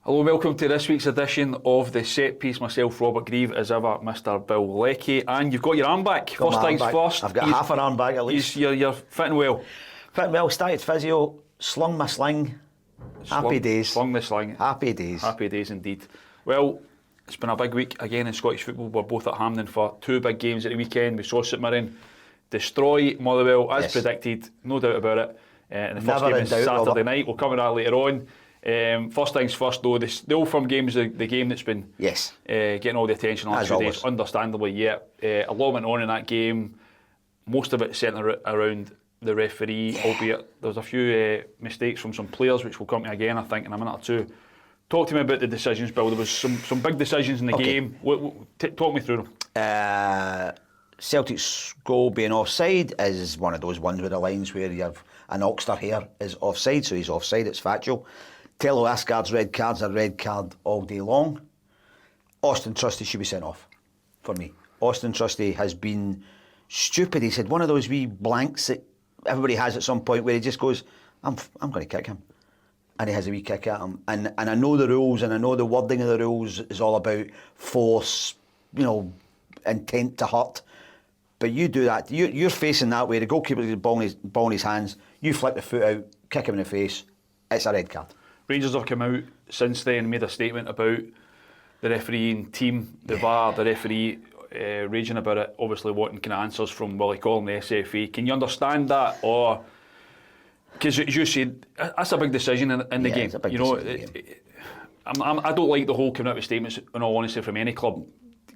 Hello, welcome to this week's edition of the Set Piece. Myself, Robert Grieve, as ever, Mr. Bill Leckie, and you've got your arm back. First things first. I've got half an arm back at least. You're fitting well. Fitting well, started physio, slung my sling. Happy days. Slung the sling. Happy days. Happy days indeed. Well, it's been a big week again in Scottish football. We're both at Hampden for two big games at the weekend. We saw St Mirren destroy Motherwell as predicted, no doubt about it. And the first game is Saturday night. We'll come to that later on. First things first though, the Old Firm game is the game that's been getting all the attention the last few days, understandably. A lot went on in that game, most of it centred around the referee, albeit there was a few mistakes from some players which will come to again I think in a minute or two. Talk to me about the decisions, Bill. There was some big decisions in the game. Talk me through them. Celtic's goal being offside is one of those ones with the lines where you have an Oxter here is offside, so he's offside, it's factual. Tello Asgard's red card's a red card all day long. Austin Trusty should be sent off, for me. Austin Trusty has been stupid. He's had one of those wee blanks that everybody has at some point where he just goes, I'm going to kick him. And he has a wee kick at him. And I know the rules, and I know the wording of the rules is all about force, intent to hurt. But you do that, you're facing that way, the goalkeeper's got the ball in his hands, you flick the foot out, kick him in the face, it's a red card. Rangers have come out since then and made a statement about the refereeing team, the VAR, the referee, raging about it, obviously wanting kind of answers from Willie Collum, the SFA. Can you understand that? Or, because as you said, that's a big decision in the game. It's a big decision in the game. I don't like the whole coming out with statements, in all honesty, from any club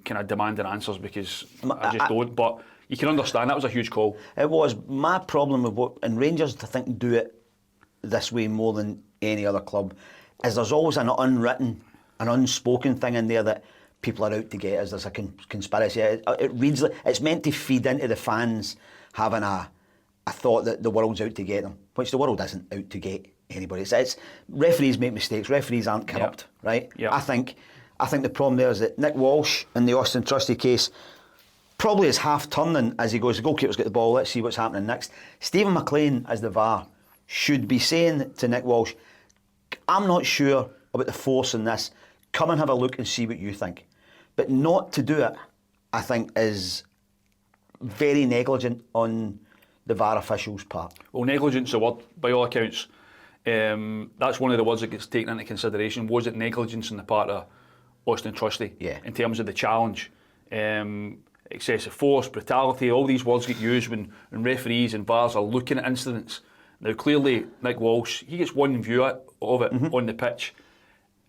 kind of demanding answers, because I just don't. But you can understand that was a huge call. It was. My problem with and Rangers to think do it this way more than any other club is there's always an unwritten, an unspoken thing in there that people are out to get us. There's a conspiracy. It reads like it's meant to feed into the fans having a thought that the world's out to get them, which the world isn't out to get anybody. It's referees make mistakes. Referees aren't corrupt, right? Yep. I think the problem there is that Nick Walsh in the Austin Trusty case probably is half turning as he goes, the goalkeeper's got the ball, let's see what's happening next. Stephen McLean as the VAR should be saying to Nick Walsh, I'm not sure about the force in this, come and have a look and see what you think. But not to do it, I think, is very negligent on the VAR officials' part. Well, negligence is a word, by all accounts. That's one of the words that gets taken into consideration. Was it negligence on the part of Austin Trusty? Yeah. In terms of the challenge? Excessive force, brutality, all these words get used when referees and VARs are looking at incidents. Now, clearly, Nick Walsh, he gets one view of it on the pitch.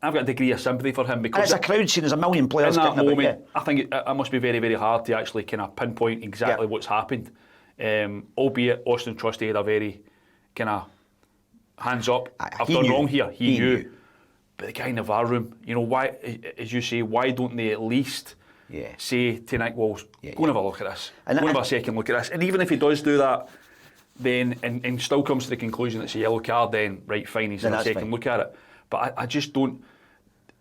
I've got a degree of sympathy for him because... And it's a crowd scene, there's a million players in that moment, about, I think it must be very, very hard to actually kind of pinpoint exactly what's happened. Albeit Austin Trusty had a very kind of hands up. I've done wrong here. He knew. But the guy in the VAR room, why, as you say, why don't they at least say to Nick Walsh, go and have a look at this. Go and have a second look at this. And even if he does do that, then and still comes to the conclusion that it's a yellow card, then right, fine, he's in a second look at it. But I just don't.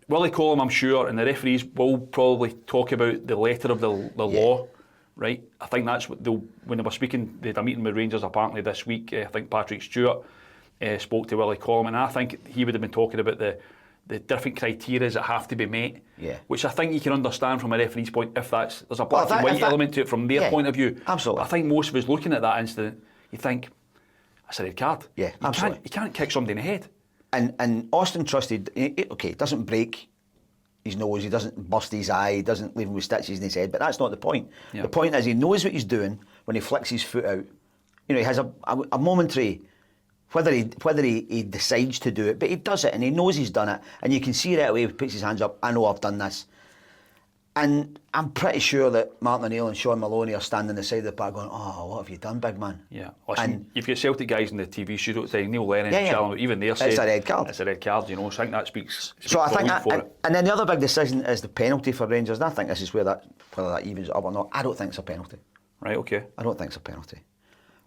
Willie Collum, I'm sure, and the referees will probably talk about the letter of the law, right? I think that's what when they were speaking, they had a meeting with Rangers apparently this week. I think Patrick Stewart spoke to Willie Collum, and I think he would have been talking about the different criteria that have to be met, which I think you can understand from a referee's point if there's a black and white element to it from their point of view. Absolutely. But I think most of us looking at that incident, you think, that's a red card. Yeah, absolutely. You can't kick somebody in the head. And Austin Trusty, doesn't break his nose, he doesn't burst his eye, he doesn't leave him with stitches in his head, but that's not the point. Yeah. The point is he knows what he's doing when he flicks his foot out. He has a momentary, whether he decides to do it, but he does it and he knows he's done it, and you can see right away he puts his hands up, I know I've done this. And I'm pretty sure that Martin O'Neill and Sean Maloney are standing on the side of the park going, oh, what have you done, big man? Yeah. Listen, you've got Celtic guys in the TV studio at the time, Neil Lennon, Challen, even they're saying it's a red card. It's a red card, so I think that speaks so I think for it. And then the other big decision is the penalty for Rangers, and I think this is whether that evens it up or not. I don't think it's a penalty. Right, okay. I don't think it's a penalty.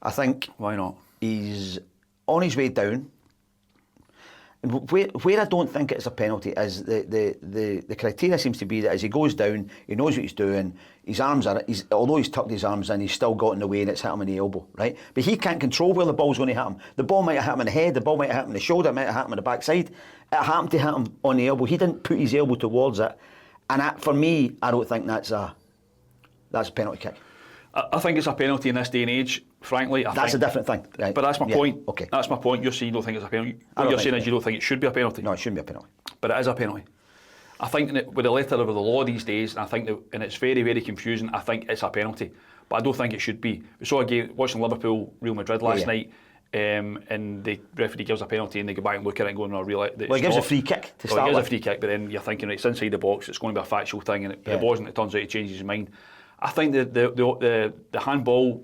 I think... Why not? He's on his way down, Where I don't think it's a penalty is the criteria seems to be that as he goes down, he knows what he's doing. His arms are, although he's tucked his arms in, he's still got in the way and it's hit him in the elbow, right? But he can't control where the ball's going to hit him. The ball might have hit him in the head, the ball might have hit him in the shoulder, it might have hit him in the backside. It happened to hit him on the elbow. He didn't put his elbow towards it, and for me, I don't think that's a penalty kick. I think it's a penalty in this day and age, frankly. That's a different thing. Right. But that's my point. Okay. That's my point. You're saying you don't think it's a penalty. What you're saying is you don't think it should be a penalty. No, it shouldn't be a penalty. But it is a penalty. I think that with the letter of the law these days, and I think that, and it's very, very confusing, I think it's a penalty. But I don't think it should be. We saw a game, watching Liverpool, Real Madrid last night, and the referee gives a penalty and they go back and look at it and go, no, really. Well, he gives a free kick to start with. He gives a free kick, but then you're thinking, it's inside the box, it's going to be a factual thing, and it wasn't. It turns out he changes his mind. I think the handball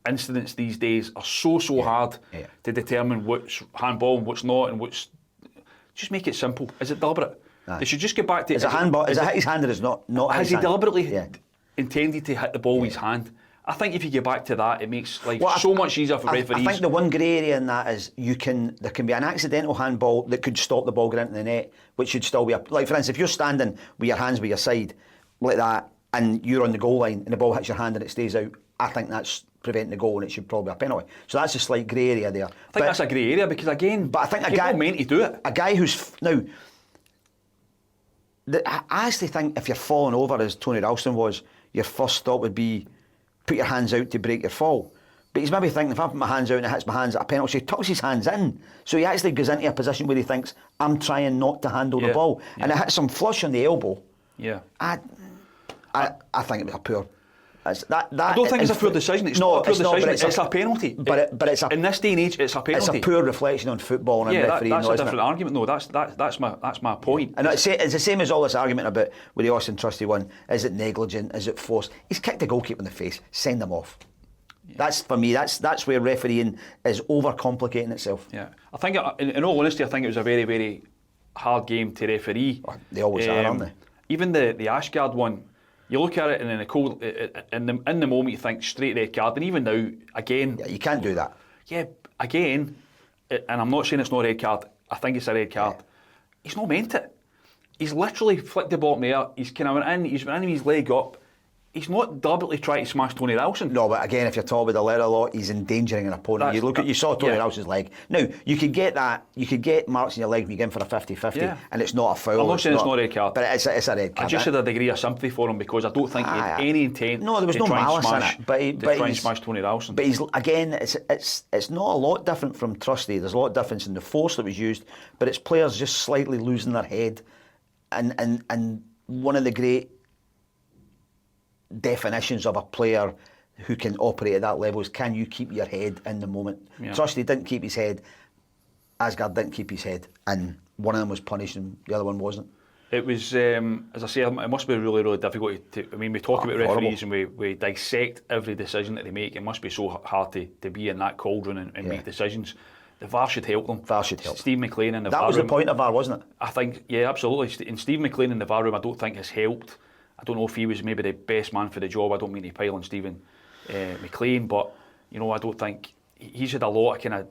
incidents these days are so hard to determine what's handball and what's not, and what's. Just make it simple. Is it deliberate? They should just get back to. Is it handball? Is it hit his hand or is not? Has he deliberately intended to hit the ball with his hand? I think if you get back to that, it makes life so much easier for referees. I think the one grey area in that is there can be an accidental handball that could stop the ball getting into the net, which should still be like, for instance, if you're standing with your hands by your side like that, and you're on the goal line and the ball hits your hand and it stays out, I think that's preventing the goal and it should probably be a penalty. So that's a slight grey area there. I think that's a grey area because again, but I think a guy meant to do it. A guy who's now. I actually think if you're falling over, as Tony Ralston was, your first thought would be put your hands out to break your fall. But he's maybe thinking, if I put my hands out and it hits my hands at a penalty, so he tucks his hands in. So he actually goes into a position where he thinks, I'm trying not to handle the ball. Yeah. And it hits him flush on the elbow. Yeah. I think it was a poor. I don't think it's a poor decision. It's not a poor decision. It's a penalty. But it's a, in this day and age, it's a penalty. It's a poor reflection on football and refereeing. That's a different argument. No, that's my point. And it's the same as all this argument about with the Austin Trusty one. Is it negligent? Is it forced? He's kicked the goalkeeper in the face. Send them off. Yeah. That's for me. That's where refereeing is overcomplicating itself. Yeah, I think in all honesty, I think it was a very, very hard game to referee. Oh, they always are, aren't they? Even the Ashgard one. You look at it and in the moment you think straight red card, and even now again, you can't do that. Yeah, again, and I'm not saying it's not a red card. I think it's a red card. He's not meant it. He's literally flicked the bottom there. He's kind of went in with his leg up. He's not deliberately trying to smash Tony Ralston. No, but again, if you're talking about the letter law, he's endangering an opponent. You saw Tony Ralston's leg. Now, you could get that. You could get marks in your leg when you get in for a 50-50, and it's not a foul. I'm not saying it's not a red card, but it's a red card. I just had a degree of sympathy for him because I don't think he had any intent. No, there was no malice in it. But try and smash Tony Ralston. But it's not a lot different from Trusty. There's a lot of difference in the force that was used, but it's players just slightly losing their head, and one of the great definitions of a player who can operate at that level is, can you keep your head in the moment? Yeah. Trusty didn't keep his head, Asgard didn't keep his head, and one of them was punished and the other one wasn't. It was, as I say, it must be really, really difficult we talk about referees and we dissect every decision that they make. It must be so hard to be in that cauldron and make decisions. The VAR should help them. VAR should help. Steve McLean in the VAR room. That was the point of VAR, wasn't it? I think, yeah, absolutely. And Steve McLean in the VAR room, I don't think has helped. I don't know if he was maybe the best man for the job. I don't mean to pile on Stephen McLean, but I don't think he's had a lot of kind of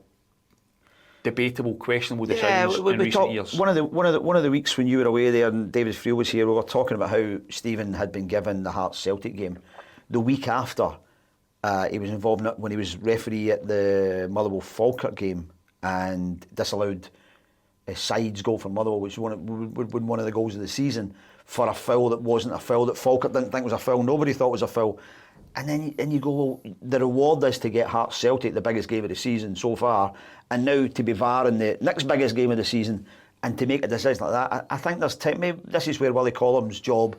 debatable, questionable decisions in recent years. One of the weeks when you were away there and David Friel was here, we were talking about how Stephen had been given the Hearts Celtic game. The week after, he was involved when he was referee at the Motherwell Falkirk game and disallowed a sides goal for Motherwell, which would win one of the goals of the season, for a foul that wasn't a foul, that Falkirk didn't think was a foul, nobody thought was a foul. And then you go, well, the reward is to get Hearts Celtic, the biggest game of the season so far, and now to be VAR in the next biggest game of the season and to make a decision like that. I think maybe this is where Willie Collum's job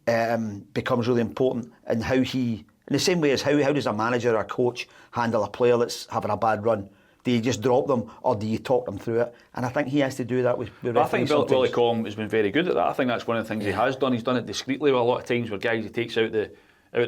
becomes really important, and how he, in the same way as how does a manager or a coach handle a player that's having a bad run? Do you just drop them or do you talk them through it? And I think he has to do that with referees. I think Willie Collum has been very good at that. I think that's one of the things he has done. He's done it discreetly a lot of times where guys he takes out the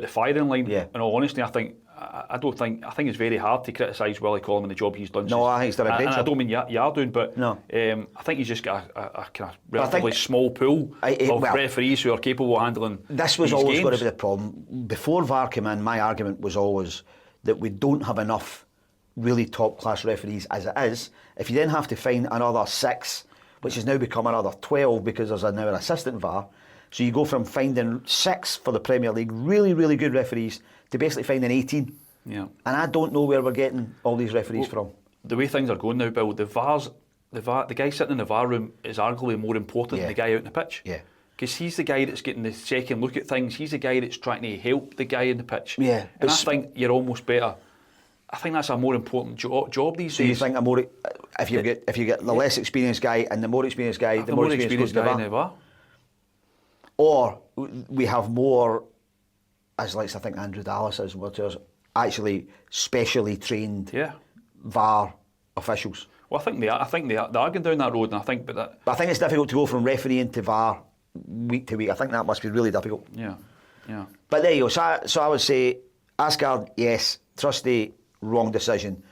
firing line. Yeah. In all honesty, I think it's very hard to criticise Willie Collum and the job he's done. No, I think he's done a great job. I don't mean you are doing, but no. I think he's just got a kind of relatively small pool of referees who are capable of handling. This was always going to be the problem. Before VAR came in, my argument was always that we don't have enough really top class referees as it is, if you then have to find another 6, which has now become another 12 because there's now an assistant VAR, so you go from finding 6 for the Premier League, really, really good referees, to basically finding 18. Yeah. And I don't know where we're getting all these referees from. The way things are going now, Bill, the guy sitting in the VAR room is arguably more important than the guy out on the pitch. Yeah. Because he's the guy that's getting the second look at things. He's the guy that's trying to help the guy in the pitch. Yeah. And I think you're almost better. I think that's a more important job these days. So you think if you get the less experienced guy and the more experienced guy, the more experienced guy in the VAR? Or we have more, as I think Andrew Dallas is, actually specially trained VAR officials. Well, I think they are going down that road, and I think, but I think it's difficult to go from refereeing to VAR week to week. I think that must be really difficult. Yeah. But there you go. So I would say Asgard, yes. Trusty, wrong decision.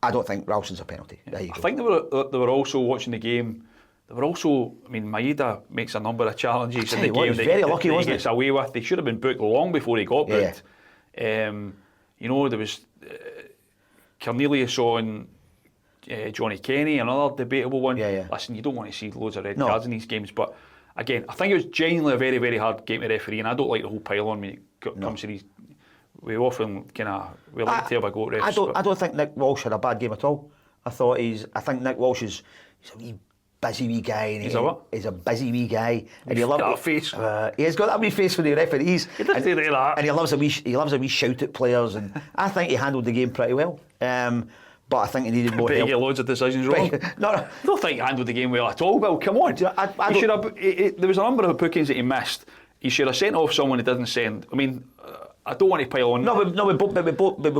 I don't think Ralston's a penalty. There you go. I think they were also watching the game. They were also, I mean, Maeda makes a number of challenges in the game that very lucky, he gets away with. They should have been booked long before he got booked. There was Cornelius on Johnny Kenny, another debatable one. Listen, you don't want to see loads of red cards in these games, but again, I think it was genuinely a very, very hard game to referee, and I don't like the whole pile-on when it comes to these. We often we like to have a go at refs. I don't think Nick Walsh had a bad game at all. I think Nick Walsh he's a wee busy wee guy. And he's a what? He's a busy wee guy, and he loves that face. He has got that wee face for the referees. He does do that. And he loves a wee shout at players, and I think he handled the game pretty well. But I think he needed more help. He loads of decisions wrong. No, I don't think he handled the game well at all. Well, come on. He should have. There was a number of bookings that he missed. He should have sent off someone he didn't send. I mean, I don't want to pile on. We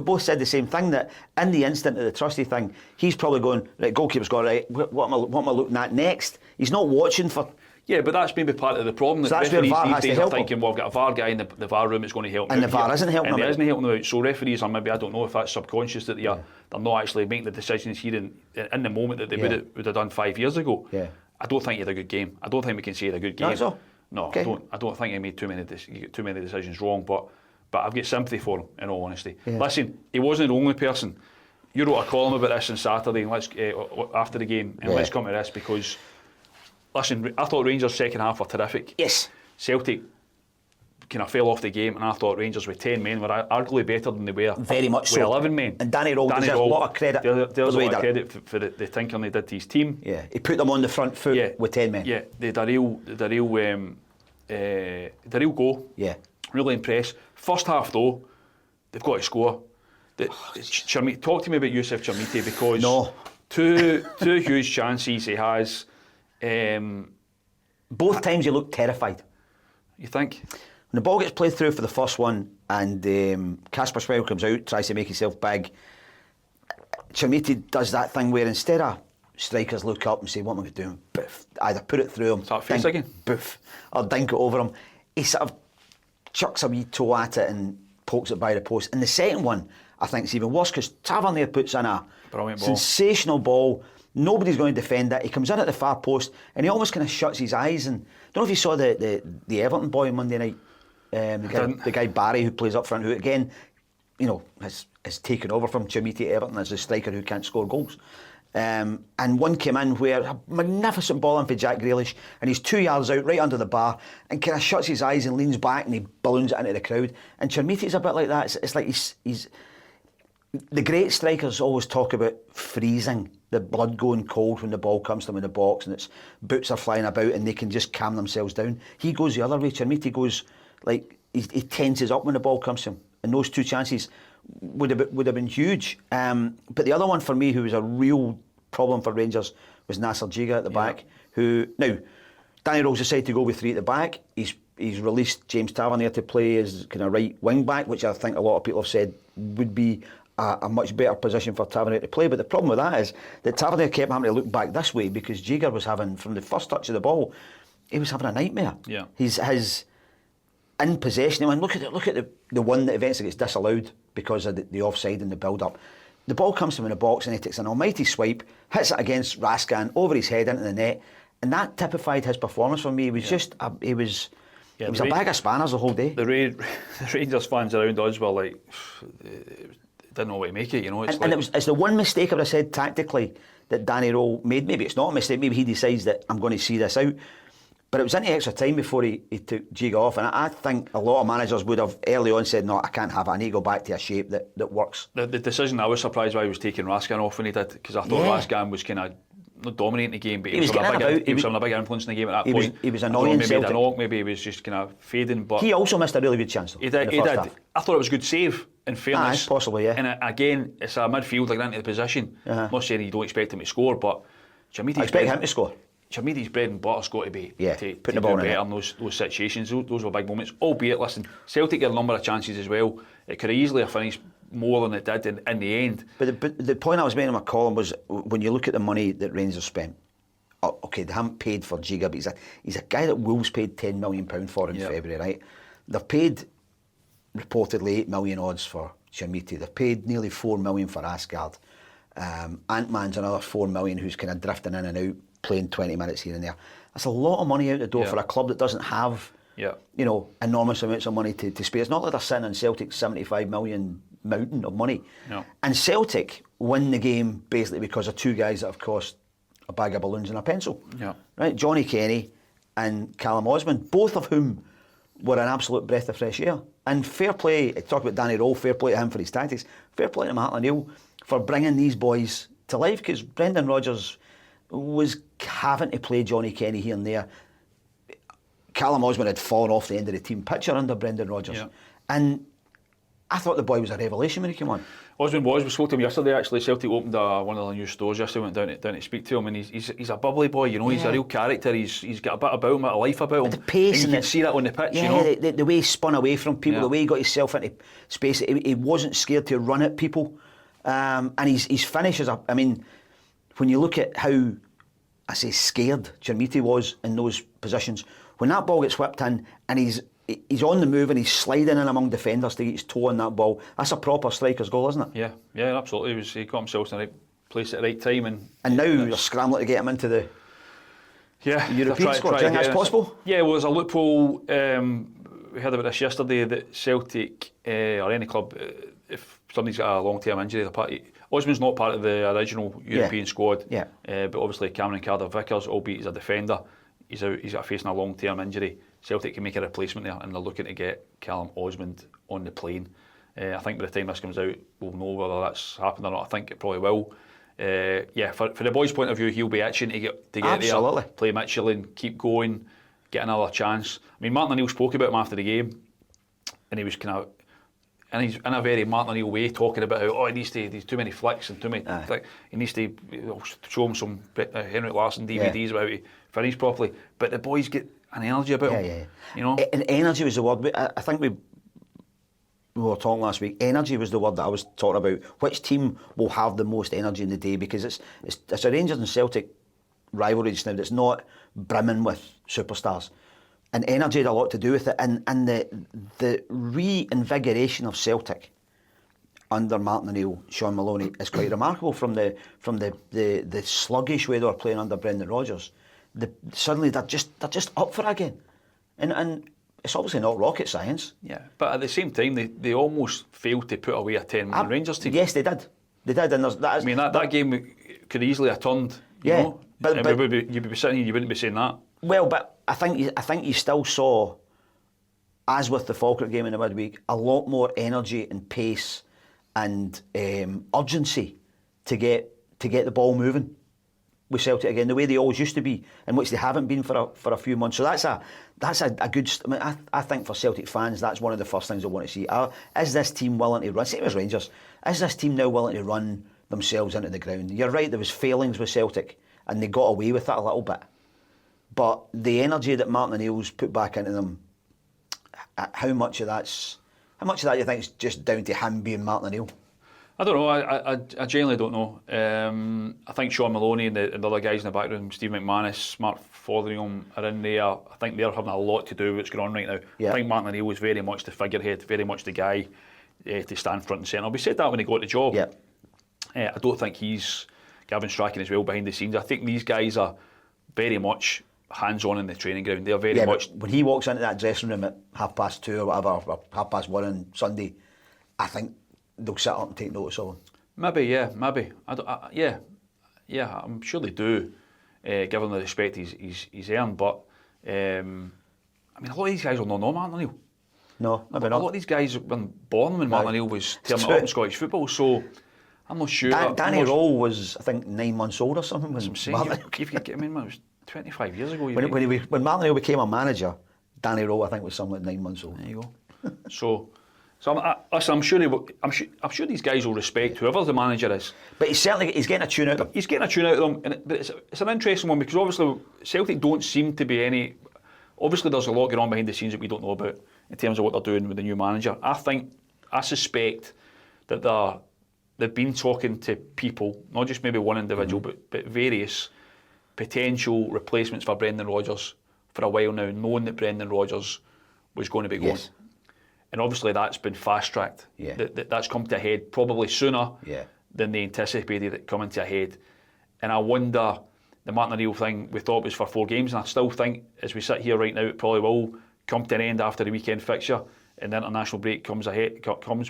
both said the same thing, that in the instant of the Trusty thing, he's probably going, right, goalkeeper's got right, what am I looking at next? He's not watching for... Yeah, but that's maybe part of the problem. So that's where VAR has to help thinking, well, I've got a VAR guy in the VAR room that's going to help me. And the VAR isn't helping them out. And he isn't helping them out. So referees are maybe, I don't know if that's subconscious, that they're not actually making the decisions here in the moment that they would have done 5 years ago. Yeah. I don't think he had a good game. I don't think we can say he had a good game. Not so? No, okay. I don't think he made too many decisions wrong, but I've got sympathy for him, in all honesty. Yeah. Listen, he wasn't the only person. You wrote a column about this on Saturday, and after the game, and let's come to this, because, listen, I thought Rangers' second half were terrific. Yes. Celtic kind of fell off the game, and I thought Rangers with 10 men were arguably better than they were. Very much so. 11 men. And Danny Rowell deserves a lot of credit. There's a lot of credit for the thinking they did to his team. Yeah, he put them on the front foot with 10 men. Yeah, they had a real go. Yeah. Really impressed. First half though, they've got to score. Talk to me about Youssef Chermiti, because two huge chances he has. Both times he looked terrified. You think? When the ball gets played through for the first one, and Kasper Schmeichel comes out, tries to make himself big, Chermiti does that thing where instead of strikers look up and say, what am I going to do? Boof. Either put it through him, boof, or dink it over him. He sort of chucks a wee toe at it and pokes it by the post. And the second one, I think, is even worse, because Tavernier puts in a sensational ball. Nobody's going to defend it. He comes in at the far post and he almost kind of shuts his eyes. And I don't know if you saw the Everton boy on Monday night, the guy Barry, who plays up front, who again, has taken over from Chermiti at Everton as a striker who can't score goals. And one came in where a magnificent ball in for Jack Grealish, and he's 2 yards out, right under the bar, and kind of shuts his eyes and leans back and he balloons it into the crowd. And Chermiti's a bit like that. It's like he's the great strikers always talk about freezing, the blood going cold when the ball comes to them in the box and its boots are flying about and they can just calm themselves down. He goes the other way. Chermiti goes like he tenses up when the ball comes to him, and those two chances would have been huge. But the other one for me, who was a real problem for Rangers, was Nasser Giga at the back. Who now, Danny Rose decided to go with 3 at the back. He's released James Tavernier to play as kind of right wing back, which I think a lot of people have said would be a much better position for Tavernier to play. But the problem with that is that Tavernier kept having to look back this way, because Giga was having, from the first touch of the ball, he was having a nightmare. Yeah. His in possession, I mean, look at the one that eventually gets disallowed because of the offside and the build-up. The ball comes to him in the box and he takes an almighty swipe, hits it against Raskin, over his head into the net, and that typified his performance for me. It was just, it was a bag of spanners the whole day. The Rangers fans around us were like, didn't know what to make it, you know. And it's the one mistake, I would have said, tactically, that Danny Rowe made. Maybe it's not a mistake, maybe he decides that I'm going to see this out. But it was into extra time before he took Giga off, and I think a lot of managers would have early on said, no, I can't have it, I need to go back to a shape that works. The decision, I was surprised why he was taking Raskin off when he did, because I thought Raskin was kind of not dominating the game, but he was having a big influence in the game at that point. He was annoying Celtic. Maybe he was just kind of fading. But he also missed a really good chance, though. He did. I thought it was a good save, in fairness. Possibly, yeah. And again, it's a midfielder getting into the position. I'm not saying you don't expect him to score, but I expect him to score. Chamiti's bread and butter's got to be putting the ball in better in those situations. Those were big moments. Albeit, listen, Celtic had a number of chances as well. It could have easily have finished more than it did in the end. But the point I was making in my column was, when you look at the money that Rangers spent, okay, they haven't paid for Giga, but he's a guy that Wolves paid £10 million for in February, right? They've paid reportedly $8 million odds for Chamiti. They've paid nearly $4 million for Asgard. Ant-Man's another $4 million, who's kind of drifting in and out, playing 20 minutes here and there. That's a lot of money out the door for a club that doesn't have, you know, enormous amounts of money to spare. It's not like they're sitting on Celtic's $75 million mountain of money. No. And Celtic win the game basically because of two guys that have cost a bag of balloons and a pencil. Yeah. Right? Johnny Kenny and Callum Osmond, both of whom were an absolute breath of fresh air. And fair play, talk about Danny Rowe, fair play to him for his tactics, fair play to Martin O'Neill for bringing these boys to life, because Brendan Rodgers was having to play Johnny Kenny here and there. Callum Osmond had fallen off the end of the team picture under Brendan Rodgers. Yeah. And I thought the boy was a revelation when he came on. Osmond was. We spoke to him yesterday, actually. Celtic opened one of the new stores yesterday, went down to speak to him, and he's a bubbly boy, you know. He's a real character. He's got a bit about him, a bit of life about him. The pace, and you can see that on the pitch, you know. The way he spun away from people, the way he got himself into space. He wasn't scared to run at people. And his finishes, I mean, when you look at how, I say, scared Chermiti was in those positions, when that ball gets whipped in and he's on the move and he's sliding in among defenders to get his toe on that ball, that's a proper striker's goal, isn't it? Yeah, absolutely. He got himself in the right place at the right time. And now you're scrambling to get him into the European squad. Do you think that's possible? Yeah, well, there's a loophole. We heard about this yesterday, that Celtic, or any club, if somebody's got a long-term injury, Osmond's not part of the original European squad, but obviously Cameron Carter-Vickers, albeit he's a defender, he's got facing a long-term injury. Celtic can make a replacement there, and they're looking to get Callum Osmond on the plane. I think by the time this comes out, we'll know whether that's happened or not. I think it probably will. For the boys' point of view, he'll be itching to get there, play Michelin, keep going, get another chance. I mean, Martin O'Neill spoke about him after the game, and he was kind of, and he's in a very Martin O'Neill way, talking about how there's too many flicks and too many. He needs to show him some Henrik Larsson DVDs about how to finish properly. But the boys get an energy about him. You know, and energy was the word. I think we were talking last week. Energy was the word that I was talking about. Which team will have the most energy in the day? Because it's a Rangers and Celtic rivalry just now that's not brimming with superstars. And energy had a lot to do with it, and the reinvigoration of Celtic under Martin O'Neill, Sean Maloney, is quite remarkable. From the sluggish way they were playing under Brendan Rodgers, suddenly they're just up for it again, and it's obviously not rocket science. Yeah, but at the same time, they almost failed to put away a 10-man Rangers team. Yes, they did. And that game could easily have turned. You know? But you'd be sitting here, you wouldn't be saying that. Well, but I think you still saw, as with the Falkirk game in the midweek, a lot more energy and pace and urgency to get the ball moving with Celtic again, the way they always used to be, in which they haven't been for a few months. So that's a good. I think for Celtic fans, that's one of the first things I want to see. Is this team willing to run? Same as Rangers. Is this team now willing to run themselves into the ground? You're right. There was failings with Celtic, and they got away with that a little bit. But the energy that Martin O'Neill's put back into them, how much of that you think is just down to him being Martin O'Neill? I don't know. I genuinely don't know. I think Sean Maloney and the other guys in the back room, Steve McManus, Mark Fotheringham, are in there. I think they're having a lot to do with what's going on right now. I think Martin O'Neill was very much the figurehead, very much the guy to stand front and centre. We said that when he got the job. I don't think he's Gavin Strachan as well behind the scenes. I think these guys are very much hands-on in the training ground. They're very much. When he walks into that dressing room at 2:30 or whatever, or 1:30 on Sunday, I think they'll sit up and take notice of him. Maybe, yeah, maybe. Yeah, I'm sure they do, given the respect he's earned. But I mean, a lot of these guys will not know Martin O'Neill. No, maybe not. A lot of these guys were born when Martin O'Neill was turning up in Scottish football, so I'm not sure. Danny Rowe was, I think, 9 months old or something. That's what I'm saying. I mean, it was 25 years ago. When Martin O'Neill became a manager, Danny Rowe, I think, was something like 9 months old. There you go. I'm sure these guys will respect whoever the manager is. But he's getting a tune out of them. He's getting a tune out of them, but it's an interesting one because obviously Celtic don't seem to be any. Obviously, there's a lot going on behind the scenes that we don't know about in terms of what they're doing with the new manager. I suspect that they've been talking to people, not just maybe one individual, but various potential replacements for Brendan Rodgers for a while now, knowing that Brendan Rodgers was going to be going. Yes. And obviously that's been fast-tracked. Yeah. That's come to a head probably sooner than they anticipated it coming to a head. And I wonder, the Martin O'Neill thing, we thought was for 4 games, and I still think, as we sit here right now, it probably will come to an end after the weekend fixture and the international break comes.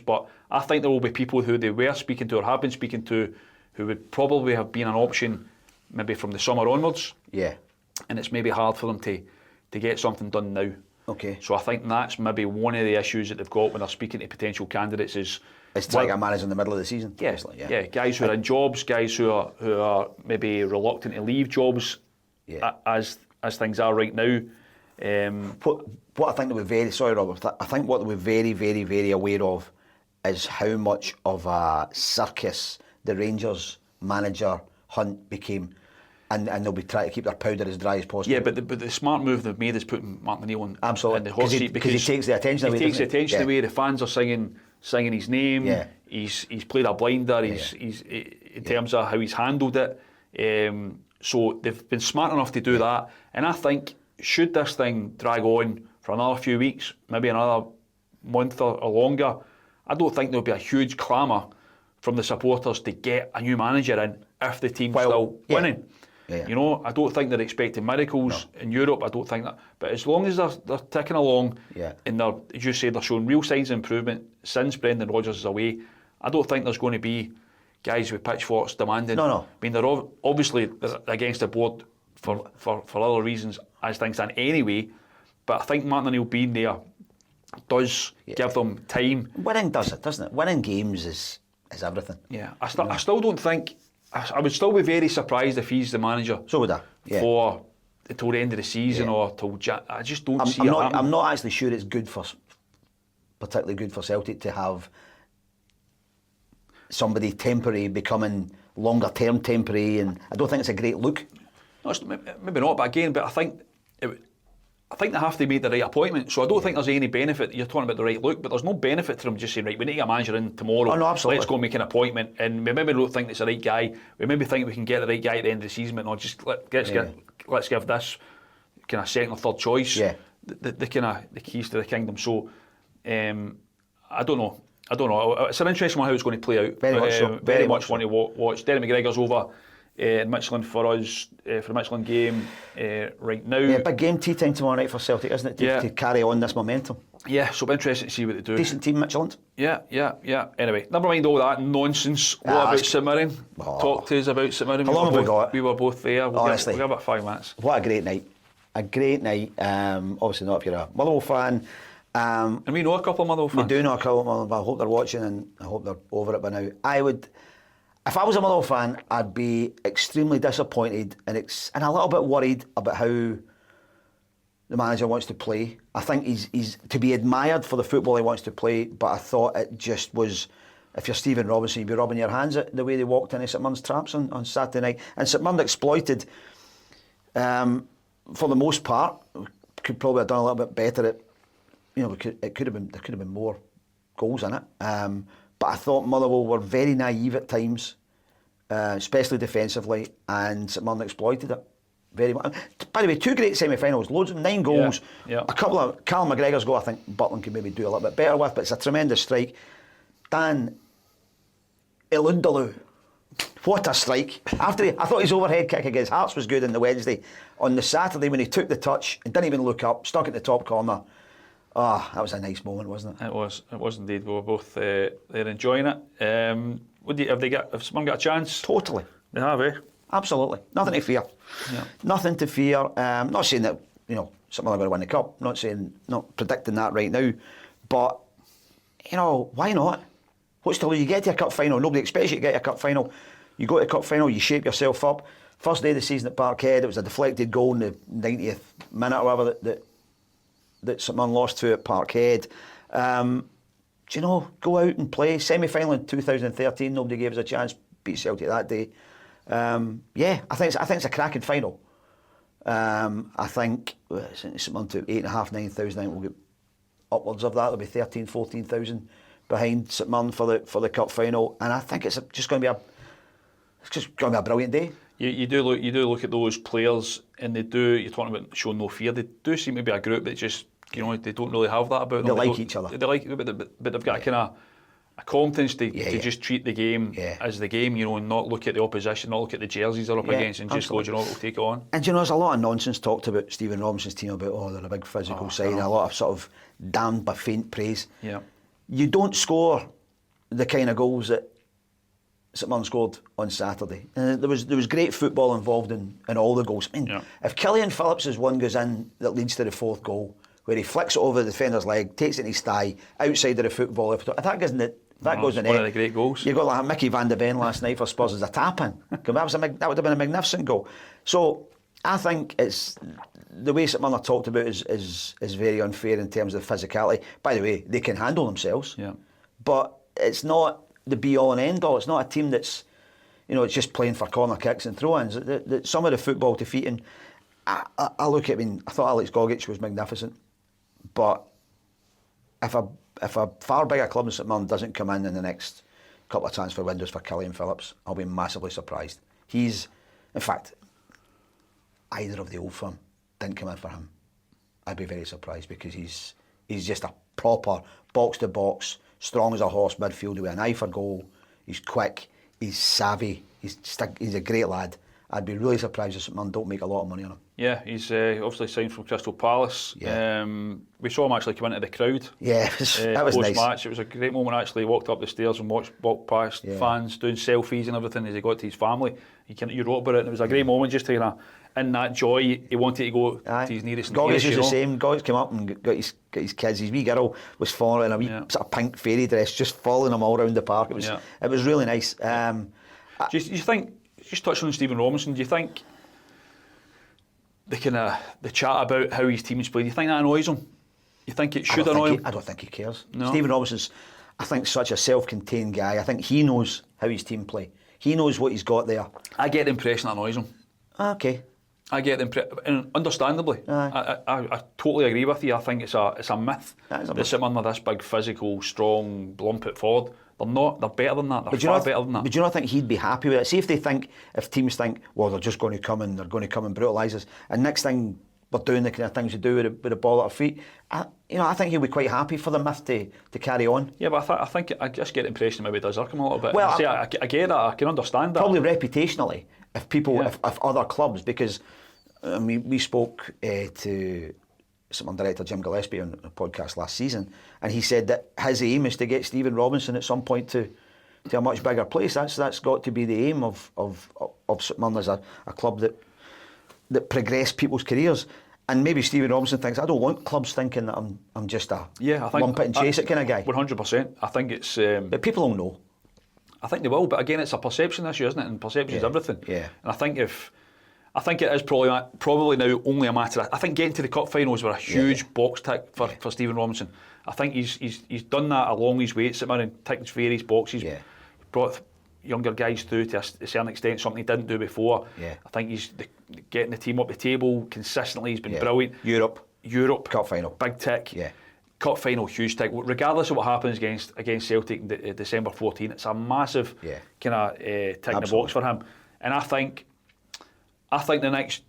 But I think there will be people who they were speaking to or have been speaking to who would probably have been an option maybe from the summer onwards. Yeah. And it's maybe hard for them to get something done now. Okay. So I think that's maybe one of the issues that they've got when they're speaking to potential candidates is... It's trying to get a manager in the middle of the season. Yeah, guys who are in jobs, guys who are maybe reluctant to leave jobs as things are right now. What I think they were very... Sorry, Robert. I think what they were very, very, very aware of is how much of a circus the Rangers manager hunt became. And they'll be trying to keep their powder as dry as possible. Yeah, but the smart move they've made is putting Martin O'Neill in the hot seat because he takes the attention away. He takes the attention away. The fans are singing his name. Yeah. He's played a blinder. He's in terms of how he's handled it. So they've been smart enough to do that. And I think should this thing drag on for another few weeks, maybe another month or longer, I don't think there'll be a huge clamour from the supporters to get a new manager in if the team's still winning. Yeah. You know, I don't think they're expecting miracles in Europe. I don't think that. But as long as they're ticking along and they're, as you say, they're showing real signs of improvement since Brendan Rodgers is away, I don't think there's going to be guys with pitchforks demanding. No. I mean, they're obviously against the board for other reasons as things stand anyway. But I think Martin O'Neill being there does give them time. Winning does it, doesn't it? Winning games is everything. Yeah, I still don't think. I would still be very surprised if he's the manager. So would I. Yeah. For until the end of the season or till I just don't see it happening. I'm not actually sure it's particularly good for Celtic to have somebody temporary becoming longer term temporary, and I don't think it's a great look. No, maybe not, but I think they have to make the right appointment. So I don't think there's any benefit. You're talking about the right look, but there's no benefit to them just saying, right, we need to get a manager in tomorrow. Oh, no, absolutely. Let's go make an appointment. And we maybe don't think it's the right guy. We maybe think we can get the right guy at the end of the season, but not just let's give this kind of second or third choice the kind of the keys to the kingdom. So I don't know. It's an interesting one how it's going to play out. Very much want to watch. Derek McGregor's over in Michelin for us for the Michelin game right now. Yeah, big game, tea time tomorrow night for Celtic, isn't it? To carry on this momentum. Yeah, so it'll be interesting to see what they do. Decent team, Michelin. Yeah. Anyway, never mind all that nonsense. What about St Mirren? Talk to us about St Mirren. How long have we got? We were both there. Honestly. We've got about 5 minutes. What a great night. Obviously not if you're a Motherwell fan. And we know a couple of Motherwell fans. We do know a couple of Motherwell fans. I hope they're watching and I hope they're over it by now. If I was a Motherwell fan, I'd be extremely disappointed and a little bit worried about how the manager wants to play. I think he's to be admired for the football he wants to play, but I thought it just was, if you're Stephen Robinson, you'd be rubbing your hands at the way they walked into St Mirren's traps on Saturday night. And St Mirren exploited, for the most part, could probably have done a little bit better at, there could have been more goals in it. But I thought Motherwell were very naive at times, especially defensively, and St Mirren exploited it very much. By the way, 2 great semi-finals, loads of 9 goals. Yeah. A couple of Callum McGregor's goal, I think Butland could maybe do a little bit better with, but it's a tremendous strike. Dan Ilundaloo, what a strike! I thought his overhead kick against Hearts was good on the Wednesday. On the Saturday, when he took the touch and didn't even look up, stuck at the top corner. Ah, that was a nice moment, wasn't it? It was indeed. We were both there enjoying it. Have someone got a chance? Totally. They have, eh? Absolutely. Nothing to fear. Yeah. Nothing to fear. Not saying that, St Mirren are going to win the cup. Not predicting that right now. But, why not? What's to lose? You get to a cup final. Nobody expects you to get to a cup final. You go to a cup final, you shape yourself up. First day of the season at Parkhead, it was a deflected goal in the 90th minute or whatever that St Mirren lost to at Parkhead. Go out and play. Semi-final in 2013, nobody gave us a chance. Beat Celtic that day. I think it's a cracking final. I think St Mirren to 8,500, 9,000. I think we'll get upwards of that. There'll be 13,000, 14,000 behind St Mirren for the cup final, and I think it's just going to be a brilliant day. You do look at those players, and they do. You're talking about showing no fear. They do seem to be a group that just they don't really have that about them. They like each other. They like, but they've got a kind of a confidence to just treat the game as the game, and not look at the opposition, not look at the jerseys they're up against, and absolutely. just go, we'll take it on. And there's a lot of nonsense talked about Stephen Robinson's team about they're a big physical side, and a lot of sort of damned by faint praise. Yeah. You don't score the kind of goals that St Mirren scored on Saturday. There was great football involved in all the goals. I mean, if Killian Phillips' one goes in that leads to the fourth goal, where he flicks it over the defender's leg, takes it in his thigh, outside of the football, if that goes in the goes in one of the great goals. You've got like Mickey van de Ven last night for Spurs as a tap-in. That would have been a magnificent goal. So I think it's the way St Mirren are talked about is very unfair in terms of physicality. By the way, they can handle themselves, but it's not the be-all and end-all. It's not a team that's it's just playing for corner kicks and throw-ins. Some of the football defeating. I look at. I thought Alex Gogic was magnificent, but if a far bigger club than St Mirren doesn't come in the next couple of transfer windows for Killian Phillips, I'll be massively surprised. In fact, either of the old firm didn't come in for him, I'd be very surprised, because he's just a proper box-to-box, strong as a horse midfielder with an eye for goal. He's quick, he's savvy, he's a great lad. I'd be really surprised if St Mirren don't make a lot of money on him. Yeah, he's obviously signed from Crystal Palace. Yeah. We saw him actually come into the crowd. Yeah, that was nice. Post-match, it was a great moment. Actually, he walked up the stairs and walked past fans doing selfies and everything as he got to his family. You wrote about it, and it was a great moment just to in that joy. He wanted to go to his nearest. Gogic was the same. Gogic came up and got his kids. His wee girl was following in a wee sort of pink fairy dress, just following him all around the park. It was really nice. Do you think? Just touching on Stephen Robinson, do you think the chat about how his team's played, do you think that annoys him? You think it should annoy him? I don't think he cares. No. Stephen Robinson's, I think, such a self-contained guy. I think he knows how his team play. He knows what he's got there. I get the impression that annoys him. Okay. I get the impression, and understandably, I totally agree with you. I think it's a myth that St Mirren are this big, physical, strong, blump it forward. They're not. They're better than that. They're far better than that. But do you not think he'd be happy with it? See if teams think, well, they're just going to come and brutalise us, and next thing we're doing the kind of things you do with the ball at our feet. I think he'll be quite happy for the myth to carry on. Yeah, but I think I just get the impression maybe it does irk him a little bit. Well, I get that. I can understand that. Probably reputationally, if other clubs, because we spoke to St Mirren director Jim Gillespie on a podcast last season, and he said that his aim is to get Stephen Robinson at some point to a much bigger place. That's got to be the aim of St Mirren as a club that progress people's careers. And maybe Stephen Robinson thinks, I don't want clubs thinking that I'm just a lump it and chase it kind of guy. 100%. I think it's... but people will know. I think they will, but again, it's a perception issue, isn't it? And perception is everything. Yeah. And I think it is probably now only a matter of... I think getting to the cup finals were a huge box tick for Stephen Robinson. I think he's done that along his way at St Mirren, ticked various boxes, brought younger guys through to a certain extent, something he didn't do before. Yeah. I think he's getting the team up the table consistently. He's been brilliant. Europe. Cup final. Big tick. Yeah. Cup final, huge tick. Regardless of what happens against Celtic in December 14, it's a massive kind of tick in the box for him. And I think the next...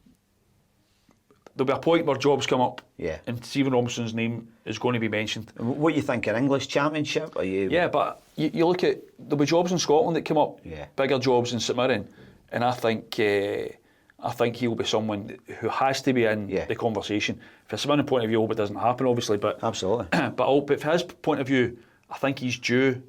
There'll be a point where jobs come up and Stephen Robinson's name is going to be mentioned. What do you think, an English Championship? Yeah, but you look at... There'll be jobs in Scotland that come up, bigger jobs in St Mirren, and I think I think he'll be someone who has to be in the conversation. From a St Mirren point of view, I hope it doesn't happen, obviously. But absolutely. But from his point of view, I think he's due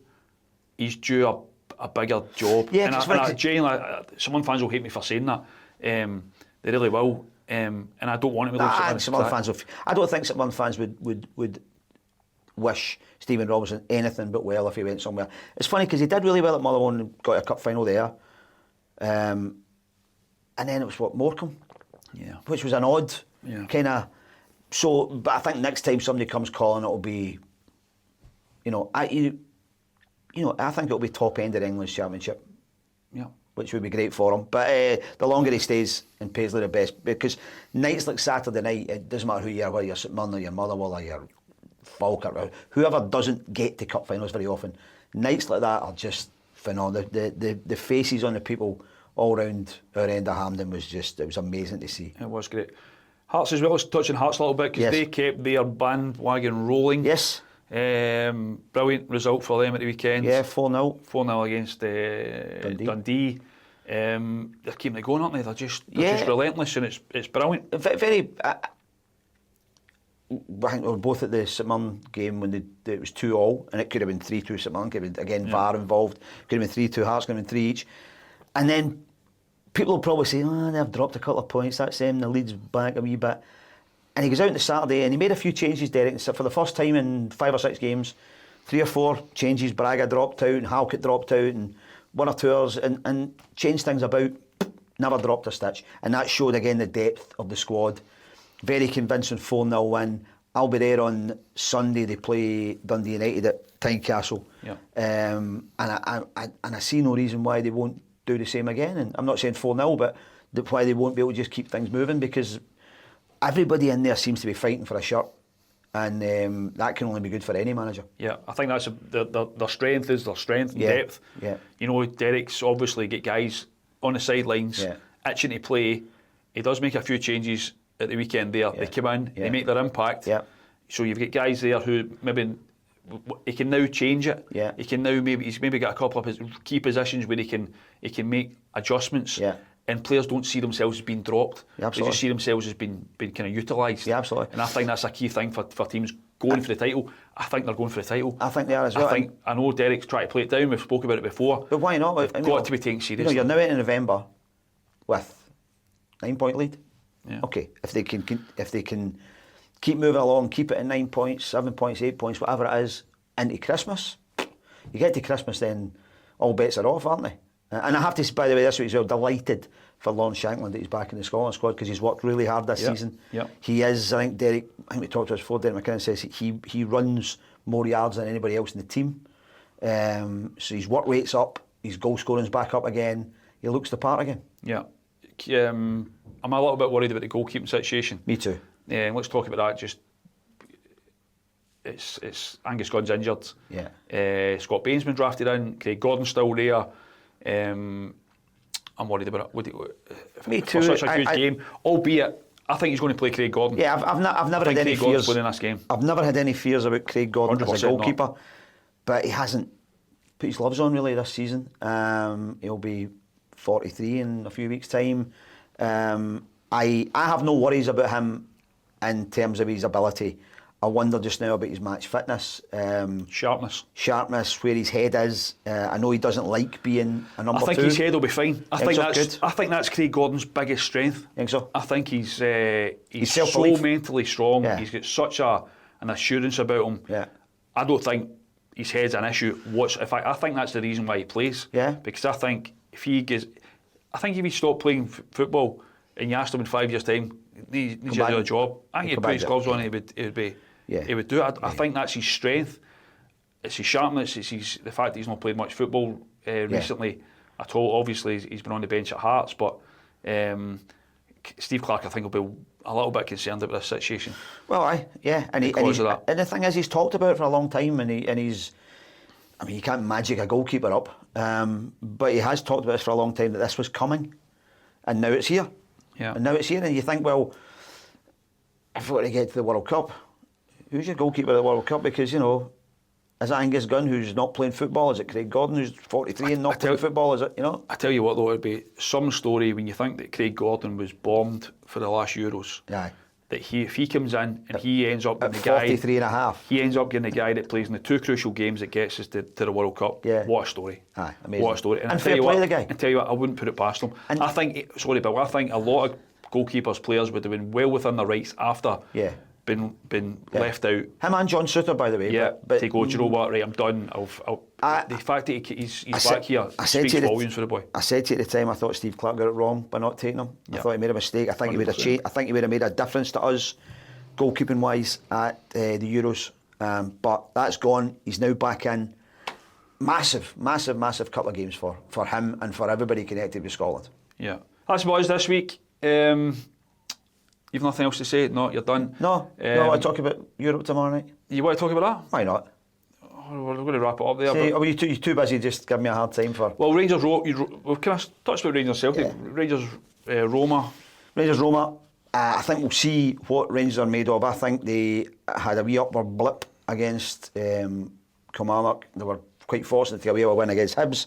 a bigger job. Yeah, and I genuinely, some fans will hate me for saying that. They really will. And I don't want him to lose. I don't think St Mirren fans would wish Stephen Robinson anything but well if he went somewhere. It's funny because he did really well at Motherwell and got a cup final there. And then it was Morecambe, which was an odd kind of. So, but I think next time somebody comes calling, it'll be, I think it'll be top end of the English Championship. Yeah. Which would be great for him. But the longer he stays in Paisley, the best. Because nights like Saturday night, it doesn't matter who you are, whether you're St Mirren or your Motherwell or your Falkirk, or whoever doesn't get to cup finals very often. Nights like that are just phenomenal. The faces on the people all round our end of Hampden it was amazing to see. It was great. Hearts as well, let's touch on Hearts a little bit because they kept their bandwagon rolling. Yes. Brilliant result for them at the weekend. Yeah, 4-0. 4-0 against Dundee. They're keeping it going, aren't they? They're just relentless, and it's brilliant. Very. I think we were both at the St Mirren game when it was 2-2, and it could have been 3-2 St Mirren. Could have been, again, VAR involved. Could have been 3-2 Hearts. Could have been 3 each. And then people will probably say, they've dropped a couple of points. That's them. The lead's back a wee bit. And he goes out on the Saturday and he made a few changes, Derek. So for the first time in 5 or 6 games, 3 or 4 changes. Braga dropped out and Halkett dropped out and 1 or 2 others and changed things about. Never dropped a stitch. And that showed again the depth of the squad. Very convincing 4-0 win. I'll be there on Sunday. They play Dundee United at Tynecastle. Yeah. And I see no reason why they won't do the same again. And I'm not saying 4-0, but why they won't be able to just keep things moving, because everybody in there seems to be fighting for a shirt, and that can only be good for any manager. Yeah, I think that's their strength is their strength and depth. Yeah. Derek's obviously got guys on the sidelines itching to play. He does make a few changes at the weekend there. They come in, they make their impact. Yeah. So you've got guys there who maybe he can now change it. Yeah. He can now he's maybe got a couple of his key positions where he can make adjustments. Yeah. And players don't see themselves as being dropped. Yeah, they just see themselves as being kind of utilised. Yeah, absolutely. And I think that's a key thing for teams going for the title. I think they're going for the title. I think they are as well. I know Derek's trying to play it down. We've spoken about it before. But why not? It's got to be taken seriously. You're now into November with 9-point lead. Yeah. Okay, if they can keep moving along, keep it at 9 points, 7 points, 8 points, whatever it is, into Christmas. You get to Christmas, then all bets are off, aren't they? And I have to say, by the way, this week as well, delighted for Lawrence Shankland that he's back in the Scotland squad, because he's worked really hard this season. Yep. He is, I think we talked about this before, Derek McKinnon says he runs more yards than anybody else in the team. So his work rate's up, his goal scoring's back up again, he looks the part again. Yeah. I'm a little bit worried about the goalkeeping situation. Me too. Let's talk about that. It's Angus Gunn's injured. Yeah. Scott Bain's been drafted in. Craig Gordon's still there. I'm worried about it. Me too. For such a good game, albeit I think he's going to play Craig Gordon. Yeah, I've never had any fears in this game. I've never had any fears about Craig Gordon as a goalkeeper, not. But he hasn't put his gloves on really this season. He'll be 43 in a few weeks' time. I have no worries about him in terms of his ability. I wonder just now about his match fitness. Sharpness, where his head is. I know he doesn't like being a number 2. I think his head will be fine. I think that's Craig Gordon's biggest strength. Think so? I think he's so mentally strong. Yeah. He's got such an assurance about him. Yeah. I don't think his head's an issue. In fact, I think that's the reason why he plays. Yeah. Because I think if he stopped playing football and you asked him in 5 years' time, he needs to do a job, I think he'd put his gloves on. He would do it. I think that's his strength. It's his sharpness. It's the fact that he's not played much football recently at all. Obviously, he's been on the bench at Hearts, but Steve Clarke, I think, will be a little bit concerned about this situation. Well, and the thing is, he's talked about it for a long time, and he's. I mean, you can't magic a goalkeeper up, but he has talked about this for a long time, that this was coming, and now it's here. Yeah. And now it's here, and you think, well, if we were to get to the World Cup, who's your goalkeeper at the World Cup? Because, Is it Angus Gunn who's not playing football? Is it Craig Gordon who's 43 and not playing football? Is it, you know? I tell you what though, it'd be some story when you think that Craig Gordon was bombed for the last Euros. Yeah. That if he comes in and he ends up at getting the guy 43 and a half. He ends up getting the guy that plays in the 2 crucial games that gets us to the World Cup. Yeah. What a story. Aye, amazing. What a story. And fair play the guy. And tell you what, I wouldn't put it past him. And I think, sorry Bill, I think a lot of goalkeepers, players would have been well within their rights after been left out. Him and John Souttar, by the way. Yeah, but to go, do you know what, right, I'm done. The fact that he's back here speaks volumes for the boy. I said to you at the time, I thought Steve Clarke got it wrong by not taking him. I thought he made a mistake. I think 100%. He would have made a difference to us, goalkeeping wise, at the Euros. But that's gone. He's now back in. Massive couple of games for him and for everybody connected with Scotland. Yeah. That's what it is this week. You've nothing else to say? No, you're done? No, I want to talk about Europe tomorrow night. You want to talk about that? Why not? Oh, we're going to wrap it up there. Are you too busy just giving me a hard time for... Well, Rangers, we've kind of touched about Rangers Celtic. Yeah. Rangers Roma. Rangers Roma, I think we'll see what Rangers are made of. I think they had a wee upward blip against Kilmarnock. They were quite fortunate to get away with a win against Hibs.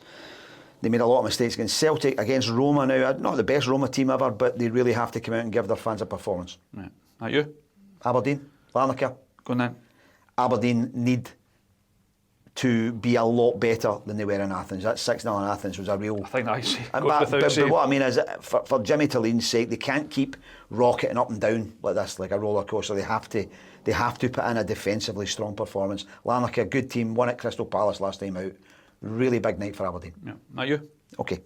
They made a lot of mistakes against Celtic, against Roma now. Not the best Roma team ever, but they really have to come out and give their fans a performance. Right. Not you? Aberdeen, Larnaca. Go on then. Aberdeen need to be a lot better than they were in Athens. That 6-0 in Athens was a real... I think that's... But what I mean is, for Jimmy Tillene's sake, they can't keep rocketing up and down like this, like a roller coaster. They have to put in a defensively strong performance. Larnaca, a good team, won at Crystal Palace last time out. Really big night for Aberdeen. Yeah. Not you? Okay.